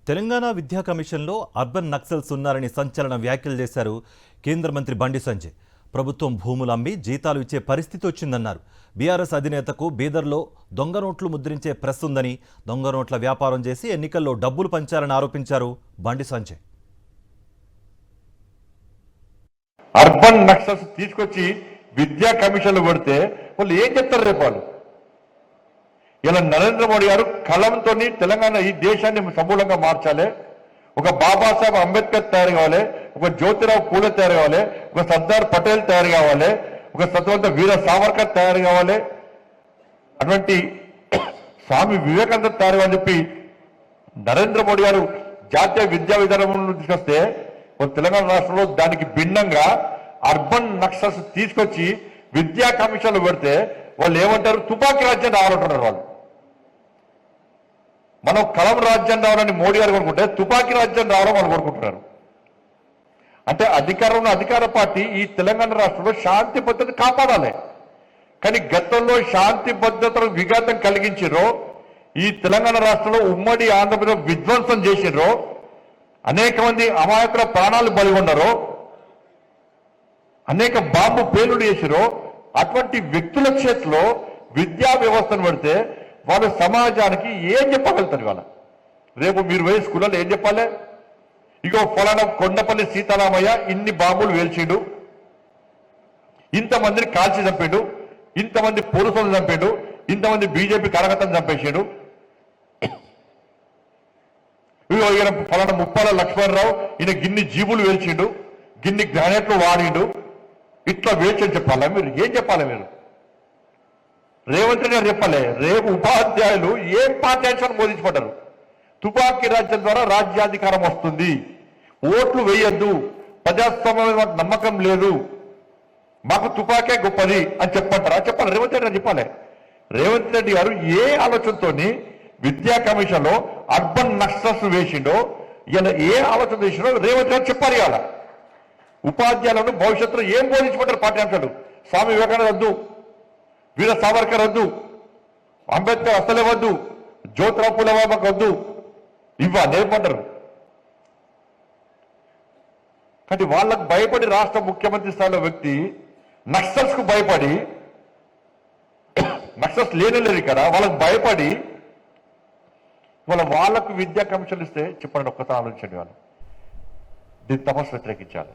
తెలంగాణ విద్యా కమిషన్లో అర్బన్ నక్సల్స్ ఉన్నారని సంచలన వ్యాఖ్యలు చేశారు కేంద్ర మంత్రి బండి సంజయ్. ప్రభుత్వం భూములు అమ్మి జీతాలు ఇచ్చే పరిస్థితి వచ్చిందన్నారు. బీఆర్ఎస్ అధినేతకు బీదర్లో దొంగ నోట్లు ముద్రించే ప్రెస్ ఉందని, దొంగ నోట్ల వ్యాపారం చేసి ఎన్నికల్లో డబ్బులు పంచాలని ఆరోపించారు బండి సంజయ్. అర్బన్ నక్సల్స్ తీసుకొచ్చి విద్యా కమిషన్లు పెడితే వాళ్ళు ఏం చెప్తారు రేపు వాళ్ళు? ఇలా నరేంద్ర మోడీ గారు కలంతో తెలంగాణ ఈ దేశాన్ని సమూలంగా మార్చాలి, ఒక బాబాసాహెబ్ అంబేద్కర్ తయారు కావాలి, ఒక జ్యోతిరావు పూలే తయారు కావాలి, ఒక సర్దార్ పటేల్ తయారు కావాలి, ఒక స్వతంత్ర వీర సావర్కర్ తయారు కావాలి, అటువంటి స్వామి వివేకానంద తయారు కావాలని చెప్పి నరేంద్ర మోడీ గారు జాతీయ విద్యా విధానం తీసుకొస్తే తెలంగాణ రాష్ట్రంలో దానికి భిన్నంగా అర్బన్ నక్సల్స్ తీసుకొచ్చి విద్యా కమిషన్లు పెడితే వాళ్ళు ఏమంటారు? తుపాకీ రాజ్యం రావాలంటున్నారు వాళ్ళు. మనం కలం రాజ్యం రావాలని మోడీ గారు కోరుకుంటే తుపాకీ రాజ్యం రావాలని వాళ్ళు కోరుకుంటున్నారు. అంటే అధికారంలో అధికార పార్టీ ఈ తెలంగాణ రాష్ట్రంలో శాంతి భద్రత కాపాడాలి, కానీ గతంలో శాంతి భద్రతను విఘాతం కలిగించారో, ఈ తెలంగాణ రాష్ట్రంలో ఉమ్మడి ఆంధ్రప్రదేశ్ విధ్వంసం చేసిరో, అనేక మంది అమాయకుల ప్రాణాలు బలిగొన్నారో, అనేక బాంబు పేలుడు చేసిరో, అటువంటి వ్యక్తుల చేతిలో విద్యా వ్యవస్థను పెడితే వాళ్ళు సమాజానికి ఏం చెప్పగలుగుతారు? వాళ్ళ రేపు మీరు పోయి స్కూళ్ళలో ఏం చెప్పాలి? ఇగో ఫలానా కొండపల్లి సీతారామయ్య ఇన్ని బాంబులు వేల్చిండు, ఇంతమందిని కాల్చి చంపాడు, ఇంతమంది పోలీసులను చంపాడు, ఇంతమంది బీజేపీ కార్యకర్తలను చంపేసాడు, ఇగో ఈయన ఫలానా ముప్పాల లక్ష్మణరావు ఈయన గిన్ని జీబులు వేల్చిండు, గిన్ని గ్రానైట్లు వాడిండు, ఇట్లా వేల్చని చెప్పాలా? మీరు ఏం చెప్పాలి? మీరు రేవంత్ రెడ్డి గారు చెప్పాలి. రేపు ఉపాధ్యాయులు ఏం పాఠ్యాంశాన్ని బోధించబడ్డారు? తుపాకీ రాజ్యం ద్వారా రాజ్యాధికారం వస్తుంది, ఓట్లు వేయొద్దు, ప్రజాస్వామ్యం మాకు నమ్మకం లేదు, మాకు తుపాకే గొప్పది అని చెప్పంటారా? చెప్పాలి. రేవంత్ రెడ్డి గారు చెప్పాలి. రేవంత్ రెడ్డి గారు ఏ ఆలోచనతో విద్యా కమిషన్ లో అర్బన్ నక్సల్స్ వేసిండో, ఇలా ఏ ఆలోచన వేసిండో రేవంత్ రెడ్డి చెప్పాలి. ఇవాళ ఉపాధ్యాయులను భవిష్యత్తులో ఏం బోధించబడ్డారు పాఠ్యాంశాలు? స్వామి వివేకానంద వద్దు, వీర సావర్కర్ వద్దు, అంబేద్కర్ అసలే వద్దు, జ్యోతిరావు పూలే మాకు వద్దు, ఇవ్వాలి ఏమంటారు? కానీ వాళ్ళకు భయపడి రాష్ట్ర ముఖ్యమంత్రి స్థాయిలో వ్యక్తి నక్సల్స్ కు భయపడి, నక్సల్స్ లేనేలేరు ఇక్కడ, వాళ్ళకు భయపడి వాళ్ళకు విద్యా కమిషన్ ఇస్తే చెప్పండి, ఒక్కసారి ఆలోచించండి. వాళ్ళు దీన్ని తమస్సు వ్యతిరేకించాలి.